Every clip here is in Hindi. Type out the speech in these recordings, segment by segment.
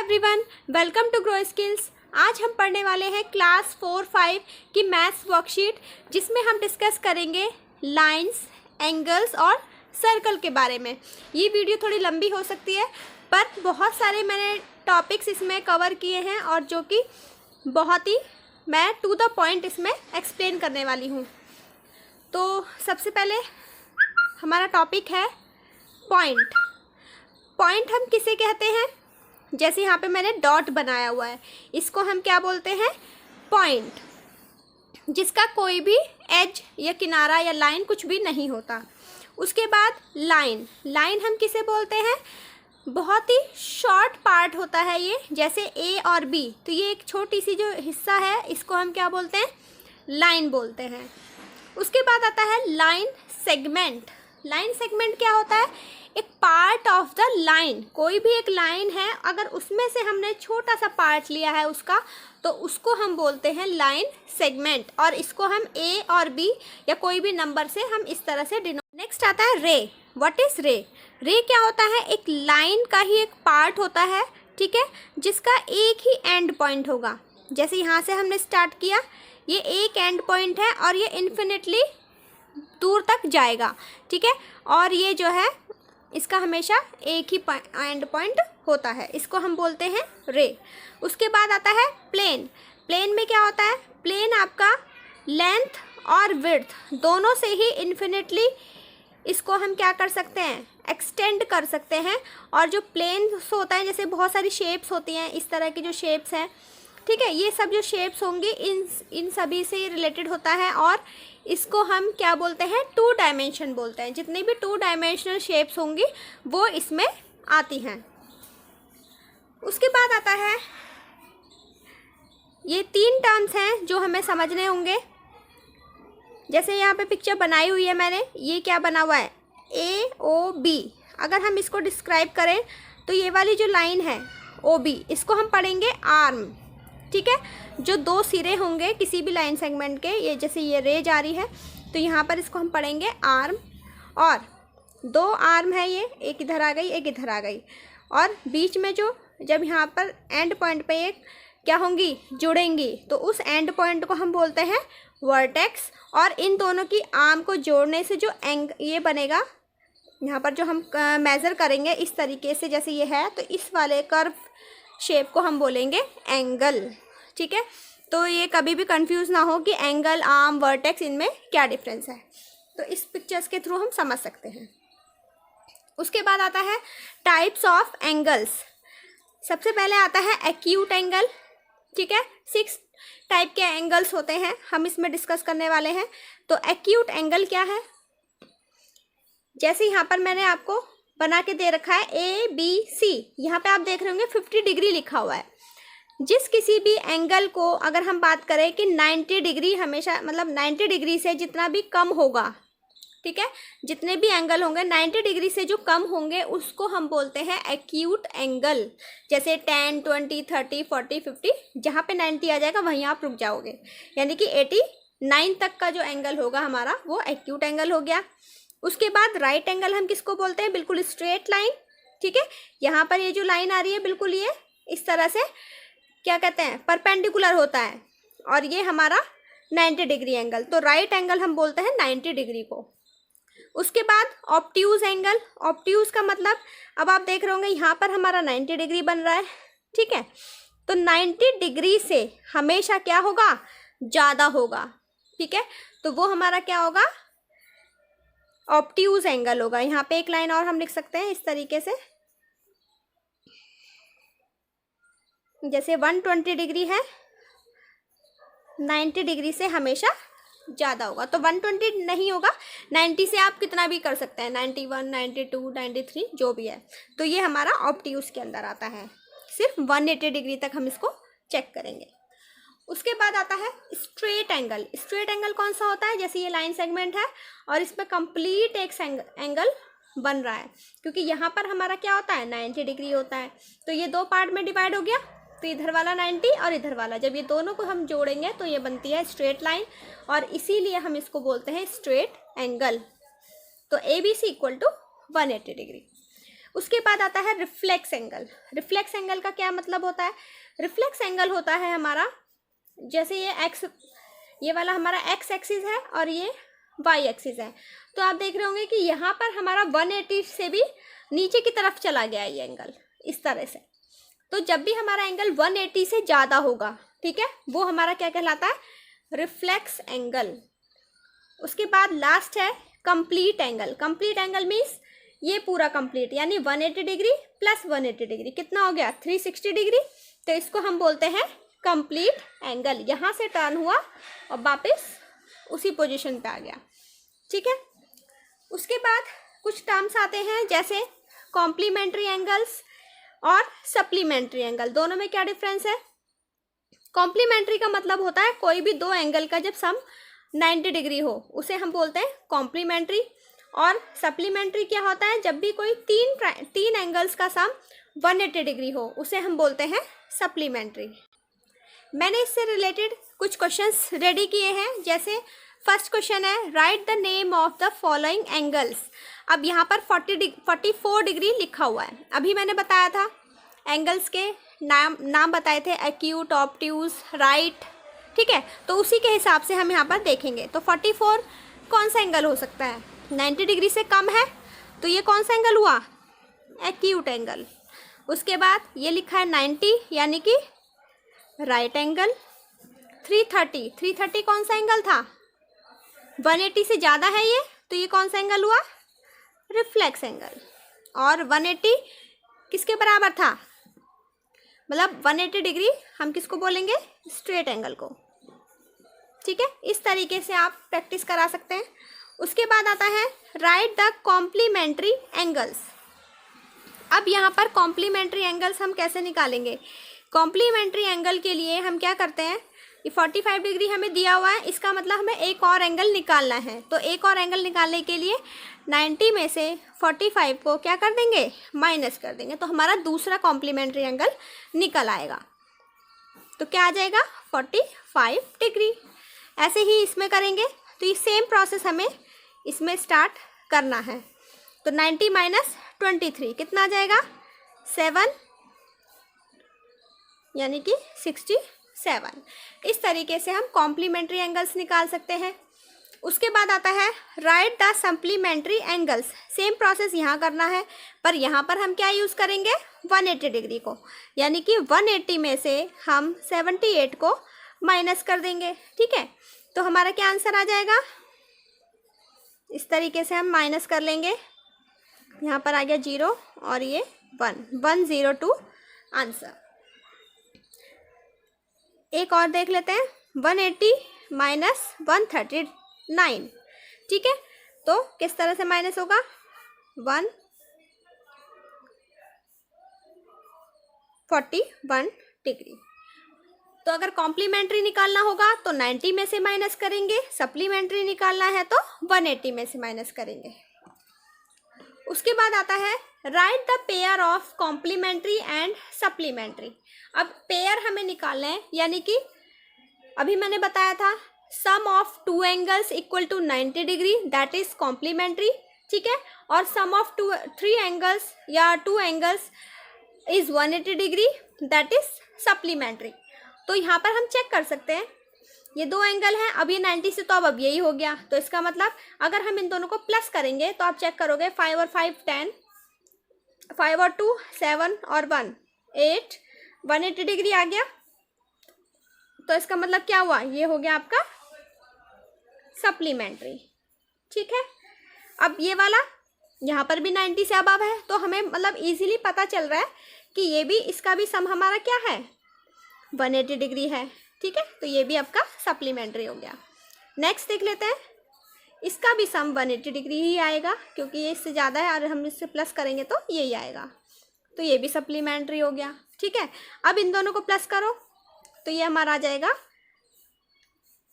Everyone, welcome to grow skills. आज हम पढ़ने वाले हैं क्लास 4-5 की मैथ्स वर्कशीट, जिसमें हम डिस्कस करेंगे लाइंस, एंगल्स और सर्कल के बारे में। ये वीडियो थोड़ी लंबी हो सकती है, पर बहुत सारे मैंने टॉपिक्स इसमें कवर किए हैं और जो कि बहुत ही मैं टू द पॉइंट इसमें एक्सप्लेन करने वाली हूँ। तो सबसे पहले हमारा टॉपिक है पॉइंट। पॉइंट हम किसे कहते हैं? जैसे यहाँ पे मैंने डॉट बनाया हुआ है, इसको हम क्या बोलते हैं? पॉइंट, जिसका कोई भी एज या किनारा या लाइन कुछ भी नहीं होता। उसके बाद लाइन। लाइन हम किसे बोलते हैं? बहुत ही शॉर्ट पार्ट होता है ये, जैसे ए और बी, तो ये एक छोटी सी जो हिस्सा है इसको हम क्या बोलते हैं? लाइन बोलते हैं। उसके बाद आता है लाइन सेगमेंट। लाइन सेगमेंट क्या होता है? एक पार्ट ऑफ द लाइन। कोई भी एक लाइन है, अगर उसमें से हमने छोटा सा पार्ट लिया है उसका, तो उसको हम बोलते हैं लाइन सेगमेंट, और इसको हम ए और बी या कोई भी नंबर से हम इस तरह से नेक्स्ट आता है रे। व्हाट इज रे? रे क्या होता है? एक लाइन का ही एक पार्ट होता है, ठीक है, जिसका एक ही एंड पॉइंट होगा। जैसे यहाँ से हमने स्टार्ट किया, ये एक एंड पॉइंट है और ये इन्फिनिटली दूर तक जाएगा, ठीक है, और ये जो है इसका हमेशा एक ही एंड पॉइंट होता है, इसको हम बोलते हैं रे। उसके बाद आता है प्लेन। प्लेन में क्या होता है? प्लेन आपका लेंथ और विड्थ दोनों से ही इन्फिनिटली इसको हम क्या कर सकते हैं? एक्सटेंड कर सकते हैं। और जो प्लेन होता है, जैसे बहुत सारी शेप्स होती हैं, इस तरह की जो शेप्स हैं, ठीक है, ये सब जो शेप्स होंगी इन सभी से रिलेटेड होता है, और इसको हम क्या बोलते हैं? टू डायमेंशन बोलते हैं। जितनी भी टू डायमेंशनल शेप्स होंगी वो इसमें आती हैं। उसके बाद आता है, ये तीन टर्म्स हैं जो हमें समझने होंगे। जैसे यहाँ पे पिक्चर बनाई हुई है मैंने, ये क्या बना हुआ है? ए ओ बी। अगर हम इसको डिस्क्राइब करें तो ये वाली जो लाइन है ओ बी, इसको हम पढ़ेंगे आर्म, ठीक है। जो दो सिरे होंगे किसी भी लाइन सेगमेंट के, ये जैसे ये रे जा रही है तो यहाँ पर इसको हम पढ़ेंगे आर्म, और दो आर्म है, ये एक इधर आ गई एक इधर आ गई, और बीच में जो जब यहाँ पर एंड पॉइंट पे ये क्या होंगी? जुड़ेंगी, तो उस एंड पॉइंट को हम बोलते हैं वर्टेक्स। और इन दोनों की आर्म को जोड़ने से जो ये बनेगा, यहाँ पर जो हम मेज़र करेंगे इस तरीके से, जैसे ये है, तो इस वाले कर्व शेप को हम बोलेंगे एंगल, ठीक है। तो ये कभी भी कंफ्यूज ना हो कि एंगल, आर्म, वर्टेक्स, इनमें क्या डिफरेंस है, तो इस पिक्चर्स के थ्रू हम समझ सकते हैं। उसके बाद आता है टाइप्स ऑफ एंगल्स। सबसे पहले आता है एक्यूट एंगल, ठीक है। 6 टाइप के एंगल्स होते हैं, हम इसमें डिस्कस करने वाले हैं। तो एक्यूट एंगल क्या है? जैसे यहाँ पर मैंने आपको बना के दे रखा है ए बी सी, यहाँ पे आप देख रहे होंगे 50 डिग्री लिखा हुआ है। जिस किसी भी एंगल को अगर हम बात करें कि 90 डिग्री हमेशा, मतलब 90 डिग्री से जितना भी कम होगा, ठीक है, जितने भी एंगल होंगे 90 डिग्री से जो कम होंगे उसको हम बोलते हैं एक्यूट एंगल। जैसे 10, 20, 30, 40, 50, जहाँ पे 90 आ जाएगा वहीं आप रुक जाओगे, यानी कि 89 तक का जो एंगल होगा हमारा वो एक्यूट एंगल हो गया। उसके बाद राइट एंगल हम किसको बोलते हैं? बिल्कुल स्ट्रेट लाइन, ठीक है। यहाँ पर ये जो लाइन आ रही है बिल्कुल ये इस तरह से क्या कहते हैं? परपेंडिकुलर होता है, और ये हमारा 90 डिग्री एंगल, तो राइट एंगल हम बोलते हैं 90 डिग्री को। उसके बाद ऑब्ट्यूज एंगल। ऑब्ट्यूज का मतलब, अब आप देख रहे होंगे यहाँ पर हमारा 90 डिग्री बन रहा है, ठीक है, तो 90 डिग्री से हमेशा क्या होगा? ज़्यादा होगा, ठीक है, तो वो हमारा क्या होगा? ऑब्ट्यूज एंगल होगा। यहाँ पे एक लाइन और हम लिख सकते हैं इस तरीके से, जैसे 120 डिग्री है, 90 डिग्री से हमेशा ज़्यादा होगा, तो 120 नहीं होगा, 90 से आप कितना भी कर सकते हैं, 91, 92, 93 जो भी है, तो ये हमारा ऑब्ट्यूज के अंदर आता है। सिर्फ 180 डिग्री तक हम इसको चेक करेंगे। उसके बाद आता है स्ट्रेट एंगल। स्ट्रेट एंगल कौन सा होता है? जैसे ये लाइन सेगमेंट है और इस पर कंप्लीट एक एंगल बन रहा है, क्योंकि यहाँ पर हमारा क्या होता है? 90 डिग्री होता है, तो ये दो पार्ट में डिवाइड हो गया, तो इधर वाला 90 और इधर वाला, जब ये दोनों को हम जोड़ेंगे तो ये बनती है स्ट्रेट लाइन, और इसीलिए हम इसको बोलते हैं स्ट्रेट एंगल। तो A B C equal to 180 degree. उसके बाद आता है रिफ्लेक्स एंगल। रिफ्लेक्स एंगल का क्या मतलब होता है? रिफ्लेक्स एंगल होता है हमारा, जैसे ये वाला हमारा एक्स एक्सिस है और ये वाई एक्सिस है, तो आप देख रहे होंगे कि यहाँ पर हमारा 180 से भी नीचे की तरफ चला गया ये एंगल इस तरह से। तो जब भी हमारा एंगल 180 से ज़्यादा होगा, ठीक है, वो हमारा क्या कहलाता है? Reflex angle. उसके बाद लास्ट है complete angle. Complete angle means ये पूरा कंप्लीट, यानी 180 डिग्री प्लस 180 डिग्री कितना हो गया? 360 डिग्री। तो इसको हम बोलते हैं कंप्लीट एंगल। यहाँ से टर्न हुआ और वापस उसी पोजीशन पे आ गया, ठीक है। उसके बाद कुछ टर्म्स आते हैं जैसे कॉम्प्लीमेंट्री एंगल्स और सप्लीमेंट्री एंगल। दोनों में क्या डिफरेंस है? कॉम्प्लीमेंट्री का मतलब होता है कोई भी दो एंगल का जब सम 90 डिग्री हो उसे हम बोलते हैं कॉम्प्लीमेंट्री। और सप्लीमेंट्री क्या होता है? जब भी कोई तीन एंगल्स का सम 180 डिग्री हो उसे हम बोलते हैं सप्लीमेंट्री। मैंने इससे रिलेटेड कुछ क्वेश्चंस रेडी किए हैं। जैसे फर्स्ट क्वेश्चन है, write the name of the following angles. अब यहाँ पर 44 डिग्री लिखा हुआ है। अभी मैंने बताया था एंगल्स के नाम बताए थे, एक्यूट, ऑब्ट्यूज, राइट, ठीक है। तो उसी के हिसाब से हम यहाँ पर देखेंगे। तो 44 कौन सा एंगल हो सकता है? 90 डिग्री से कम है, तो ये कौन सा एंगल हुआ? Acute angle. उसके बाद ये लिखा है 90, यानी कि राइट एंगल। 330 कौन सा एंगल था? 180 से ज़्यादा है ये, तो ये कौन सा एंगल हुआ? Reflex angle. और 180 किसके बराबर था? मतलब 180 डिग्री हम किसको बोलेंगे? स्ट्रेट एंगल को, ठीक है। इस तरीके से आप प्रैक्टिस करा सकते हैं। उसके बाद आता है राइट द कॉम्प्लीमेंट्री एंगल्स। अब यहाँ पर कॉम्प्लीमेंट्री एंगल्स हम कैसे निकालेंगे? कॉम्प्लीमेंट्री एंगल के लिए हम क्या करते हैं, ये 45 डिग्री हमें दिया हुआ है, इसका मतलब हमें एक और एंगल निकालना है। तो एक और एंगल निकालने के लिए 90 में से 45 को क्या कर देंगे? माइनस कर देंगे, तो हमारा दूसरा कॉम्प्लीमेंट्री एंगल निकल आएगा। तो क्या आ जाएगा? 45 डिग्री। ऐसे ही इसमें करेंगे, तो ये सेम प्रोसेस हमें इसमें स्टार्ट करना है। तो 90 माइनस 23 कितना आ जाएगा? 7, यानी कि 67। इस तरीके से हम कॉम्प्लीमेंट्री एंगल्स निकाल सकते हैं। उसके बाद आता है write the supplementary angles. Same process यहाँ करना है, पर यहाँ पर हम क्या यूज़ करेंगे? 180 डिग्री को, यानी कि 180 में से हम 78 को माइनस कर देंगे, ठीक है। तो हमारा क्या आंसर आ जाएगा? इस तरीके से हम माइनस कर लेंगे। यहाँ पर आ गया 0 और ये 102 आंसर। एक और देख लेते हैं, 180 माइनस 139, ठीक है। तो किस तरह से माइनस होगा? 141 डिग्री। तो अगर कॉम्प्लीमेंट्री निकालना होगा तो 90 में से माइनस करेंगे, सप्लीमेंट्री निकालना है तो 180 में से माइनस करेंगे। उसके बाद आता है write the pair of complementary and supplementary. अब पेयर हमें निकालना है, यानी कि अभी मैंने बताया था sum of two angles equal to 90 degree, that is complementary, ठीक है। और सम ऑफ 3 एंगल्स या 2 angles is 180 degree, that is supplementary. तो यहाँ पर हम चेक कर सकते हैं, ये 2 एंगल हैं, अब ये 90 से, तो अब यही हो गया। तो इसका मतलब अगर हम इन दोनों को प्लस करेंगे तो आप चेक करोगे 5 और 5 10, 5 और 2 7 और 1 8, 180 डिग्री आ गया। तो इसका मतलब क्या हुआ? ये हो गया आपका सप्लीमेंट्री, ठीक है। अब ये वाला यहाँ पर भी 90 से अबव है, तो हमें मतलब इजीली पता चल रहा है कि ये भी, इसका भी सम हमारा क्या है? 180 डिग्री है, ठीक है। तो ये भी आपका सप्लीमेंट्री हो गया। नेक्स्ट देख लेते हैं, इसका भी सम 180 डिग्री ही आएगा, क्योंकि ये इससे ज़्यादा है और हम इससे प्लस करेंगे तो यही आएगा। तो ये भी सप्लीमेंट्री हो गया, ठीक है। अब इन दोनों को प्लस करो तो ये हमारा आ जाएगा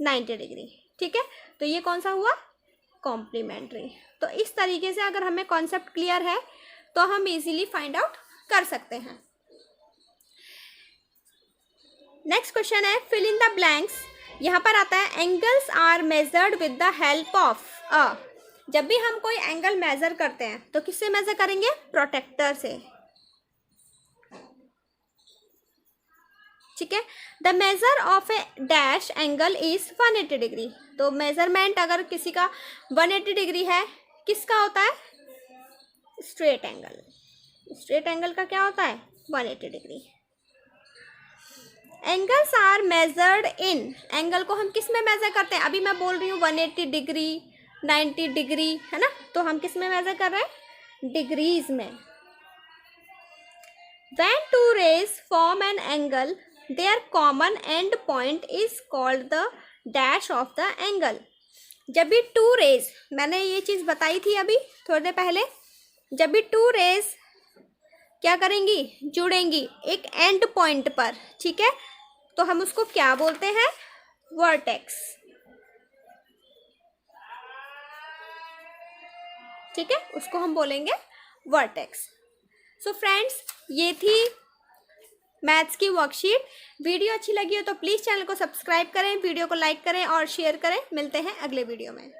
90 डिग्री, ठीक है। तो ये कौन सा हुआ? कॉम्प्लीमेंट्री। तो इस तरीके से अगर हमें कॉन्सेप्ट क्लियर है तो हम इजीली फाइंड आउट कर सकते हैं। नेक्स्ट क्वेश्चन है फिल इन द ब्लैंक्स। यहाँ पर आता है angles are measured with the help of a. जब भी हम कोई एंगल मेजर करते हैं तो किससे मेजर करेंगे? प्रोटेक्टर से। ठीक है। The measure of A dash angle is 180 degree. तो मेजरमेंट अगर किसी का 180 डिग्री है, किसका होता है? Straight angle. स्ट्रेट एंगल का क्या होता है? 180 degree. Angles are measured in. Angle को हम किस में मेजर करते हैं? अभी मैं बोल रही हूँ 180 डिग्री, 90 डिग्री, है ना? तो हम किस में मेजर कर रहे हैं? डिग्रीज में। When two rays form an angle, their common end point is called the dash of the angle. जब भी टू रेज, मैंने ये चीज़ बताई थी अभी थोड़ी देर पहले, जब भी टू रेज क्या करेंगी? जुड़ेंगी एक एंड पॉइंट पर, ठीक है, तो हम उसको क्या बोलते हैं? वर्टेक्स। ठीक है, उसको हम बोलेंगे वर्टेक्स। सो फ्रेंड्स, ये थी मैथ्स की वर्कशीट। वीडियो अच्छी लगी हो तो प्लीज़ चैनल को सब्सक्राइब करें, वीडियो को लाइक करें और शेयर करें। मिलते हैं अगले वीडियो में।